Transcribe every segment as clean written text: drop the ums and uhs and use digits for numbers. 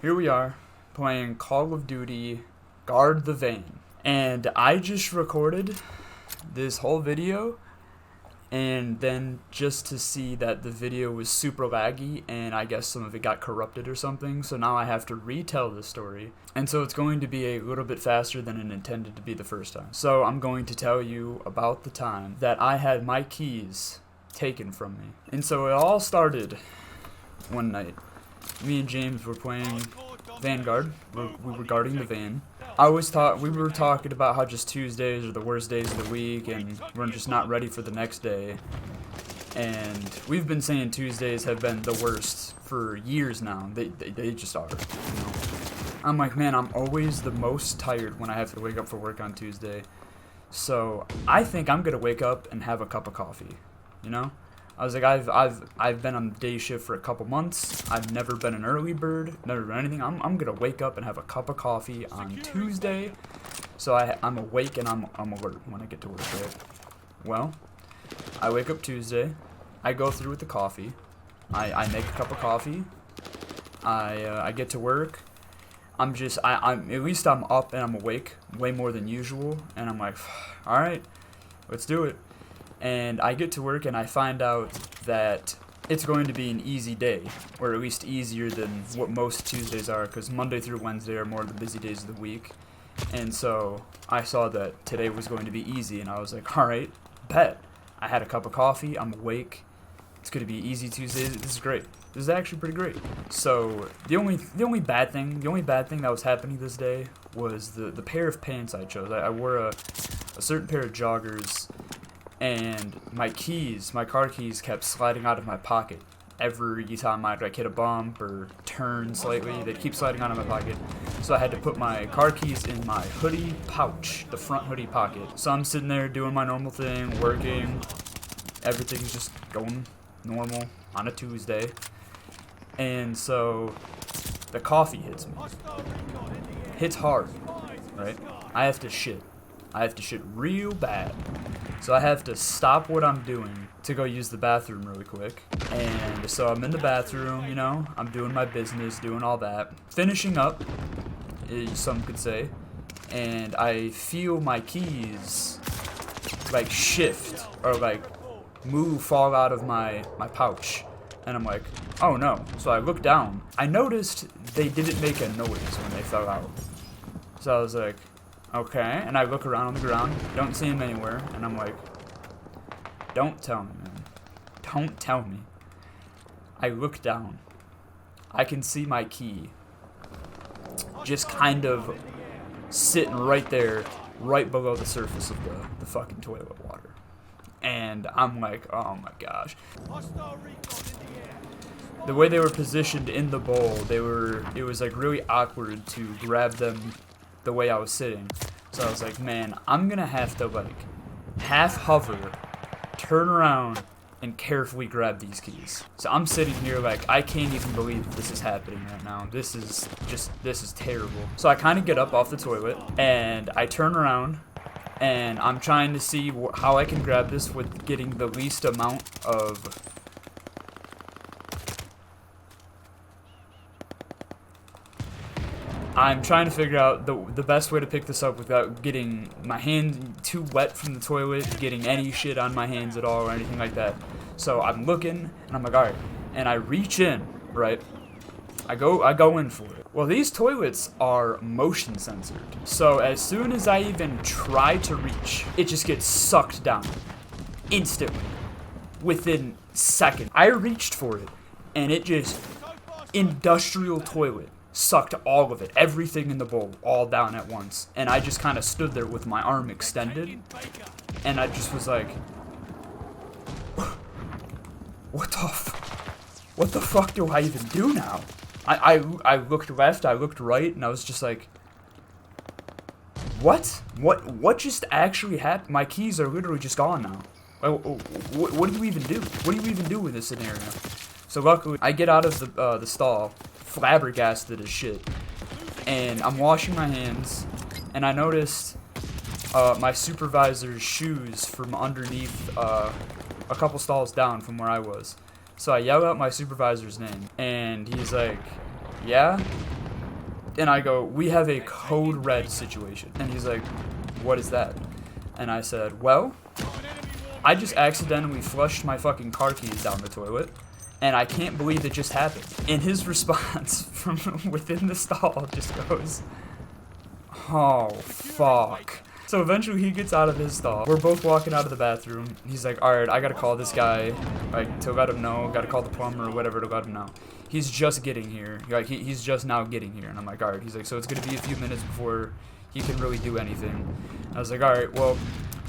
here we are playing Call of Duty Guard the Van. And I just recorded this whole video, and then just to see that the video was super laggy and I guess some of it got corrupted or something, so now I have to retell the story. And so it's going to be a little bit faster than it intended to be the first time. So I'm going to tell you about the time that I had my keys taken from me. And so it all started one night. Me and James were playing Vanguard. We were guarding the van. We were talking about how just Tuesdays are the worst days of the week and we're just not ready for the next day. And we've been saying Tuesdays have been the worst for years now. They just are. You know? I'm like, man, I'm always the most tired when I have to wake up for work on Tuesday. So I think I'm gonna wake up and have a cup of coffee. You know? I was like, I've been on day shift for a couple months. I've never been an early bird, never been anything. I'm gonna wake up and have a cup of coffee on Tuesday, so I'm awake and I'm alert when I get to work. Right? Well, I wake up Tuesday. I go through with the coffee. I make a cup of coffee. I get to work. I'm at least I'm up and I'm awake way more than usual, and I'm like, all right, let's do it. And I get to work and I find out that it's going to be an easy day, or at least easier than what most Tuesdays are, because Monday through Wednesday are more of the busy days of the week. And so I saw that today was going to be easy, and I was like, all right, bet. I had a cup of coffee, I'm awake, it's going to be easy Tuesday, this is great. This is actually pretty great. So the only bad thing that was happening this day was the pair of pants I chose. I wore a certain pair of joggers, and my car keys kept sliding out of my pocket. Every time I'd hit a bump or turn slightly, they'd keep sliding out of my pocket. So I had to put my car keys in my hoodie pouch, the front hoodie pocket. So I'm sitting there doing my normal thing, working. Everything's just going normal on a Tuesday. And so the coffee hits me. Hits hard, right? I have to shit real bad. So I have to stop what I'm doing to go use the bathroom really quick. And so I'm in the bathroom, you know, I'm doing my business, doing all that. Finishing up, some could say. And I feel my keys, like, shift, or, like, fall out of my pouch. And I'm like, oh no. So I look down. I noticed they didn't make a noise when they fell out. So I was like, okay, and I look around on the ground, don't see him anywhere, and I'm like, don't tell me, man. Don't tell me. I look down. I can see my key just kind of sitting right there, right below the surface of the fucking toilet water. And I'm like, oh my gosh. The way they were positioned in the bowl, it was like really awkward to grab them the way I was sitting. So I was like, man, I'm gonna have to like half hover, turn around, and carefully grab these keys. So I'm sitting here like, I can't even believe this is happening right now. This is terrible. So I kind of get up off the toilet and I turn around and I'm trying to see how I can grab this with getting the least amount of I'm trying to figure out the best way to pick this up without getting my hand too wet from the toilet, getting any shit on my hands at all or anything like that. So I'm looking, and I'm like, alright. And I reach in, right? I go in for it. Well, these toilets are motion censored. So as soon as I even try to reach, it just gets sucked down. Instantly. Within seconds. I reached for it, and it just, industrial toilet. Sucked all of it, everything in the bowl, all down at once. And I just kind of stood there with my arm extended, and I just was like, what the fuck do I even do now? I looked left, I looked right, and I was just like, what just actually happened? My keys are literally just gone now. What do you even do? What do you even do in this scenario? So luckily, I get out of the stall, flabbergasted as shit, and I'm washing my hands, and I noticed my supervisor's shoes from underneath a couple stalls down from where I was. So I yell out my supervisor's name, and he's like, yeah? And I go, we have a code red situation. And he's like, what is that? And I said, well, I just accidentally flushed my fucking car keys down the toilet. And I can't believe it just happened. And his response from within the stall just goes, oh, fuck. So eventually he gets out of his stall. We're both walking out of the bathroom. He's like, alright, I gotta call this guy, like, to let him know. Gotta call the plumber or whatever to let him know. He's just getting here. Like, he's just now getting here. And I'm like, alright. He's like, so it's gonna be a few minutes before he can really do anything. I was like, alright, well,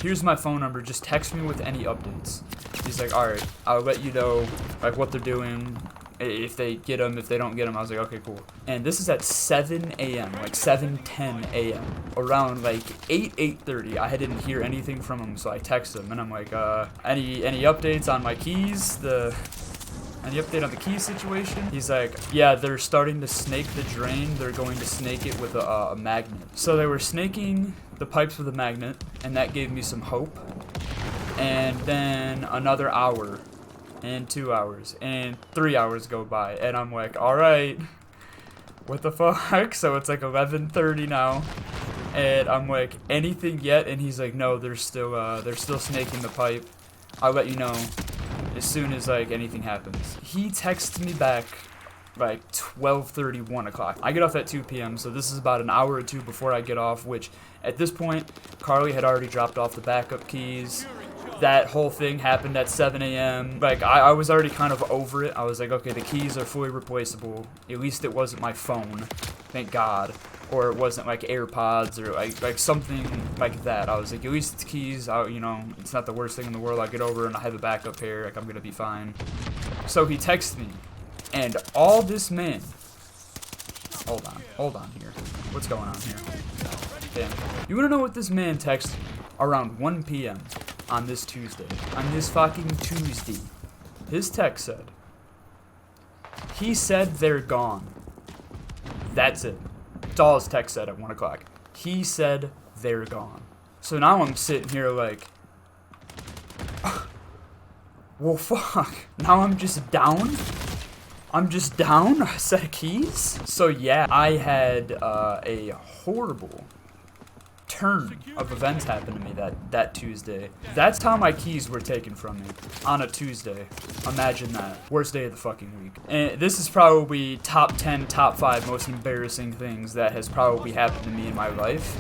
here's my phone number. Just text me with any updates. He's like, alright, I'll let you know, like, what they're doing. If they get them, if they don't get them. I was like, okay, cool. And this is at 7 a.m., like 7:10 a.m. Around like 8:30, I didn't hear anything from him, so I text him, and I'm like, any updates on my keys? Any update on the key situation? He's like, yeah, they're starting to snake the drain. They're going to snake it with a magnet. So they were snaking the pipes with a magnet, and that gave me some hope. And then another hour, and 2 hours, and 3 hours go by, and I'm like, alright, what the fuck? So it's like 11:30 now, and I'm like, anything yet? And he's like, no, they're still snaking the pipe. I'll let you know as soon as, like, anything happens. He texts me back like 12:30, 1 o'clock. I get off at 2 p.m., so this is about an hour or two before I get off, which at this point, Carly had already dropped off the backup keys. That whole thing happened at 7 a.m. Like, I was already kind of over it. I was like, okay, the keys are fully replaceable. At least it wasn't my phone. Thank God. Or it wasn't like AirPods or like something like that. I was like, at least it's keys. You know, it's not the worst thing in the world. I get over and I have a backup pair. Like, I'm gonna be fine. So he texts me, and all this man. Hold on here. What's going on here? Damn. You wanna know what this man texted around 1 p.m. on this Tuesday? On this fucking Tuesday. His text said, he said they're gone. That's it. That's all his text said at 1 o'clock. He said they're gone. So now I'm sitting here like, well, fuck. Now I'm just down? I'm just down a set of keys? So yeah, I had a horrible turn of events happen to me that Tuesday. That's how my keys were taken from me on a Tuesday. Imagine that. Worst day of the fucking week. And this is probably top 10, top 5 most embarrassing things that has probably happened to me in my life.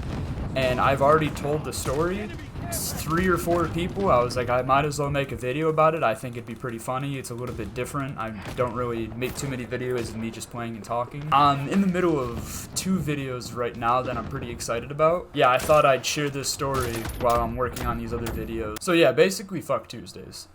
And I've already told the story. 3 or 4 people. I was like, I might as well make a video about it. I think it'd be pretty funny. It's a little bit different. I don't really make too many videos of me just playing and talking. I'm in the middle of 2 videos right now that I'm pretty excited about. Yeah, I thought I'd share this story while I'm working on these other videos. So yeah, basically fuck Tuesdays.